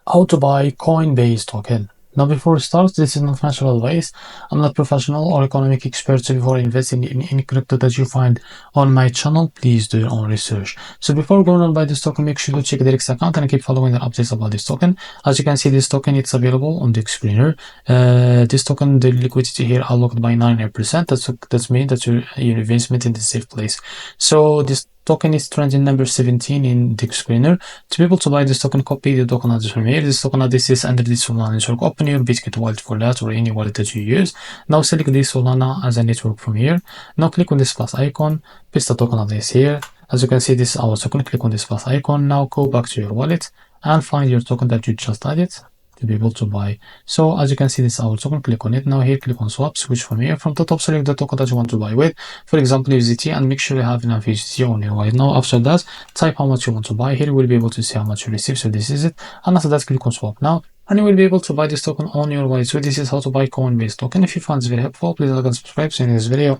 How to buy Coinbase token. Now, before we start, this is not financial advice. I'm not professional or economic expert, so before investing in any crypto that you find on my channel, please do your own research. So before going on buy this token, make sure to check the Dex account and keep following the updates about this token. As you can see, this token, it's available on the screener. This token, the liquidity here are locked by 98%. That's mean that your investment in the safe place. So this token is trending number 17 in the screener. To be able to buy this token, copy the token address from here. This token address is under this Solana network. Open your Bitcoin wallet for that, or any wallet that you use. Now select this Solana as a network from here. Now click on this plus icon, paste the token address here. As you can see, this is our token. Click on this plus icon. Now go back to your wallet and find your token that you just added to be able to buy. So as you can see, this is our token. Click on it. Now here, click on swap, switch from here. From the top, select the token that you want to buy with. For example, USDT, and make sure you have enough USDT on your wallet. Now after that, type how much you want to buy. Here you will be able to see how much you receive. So this is it. And after that, click on swap now, and you will be able to buy this token on your wallet. So this is how to buy Coinbase token. If you find this very helpful, please like and subscribe. See you in this video.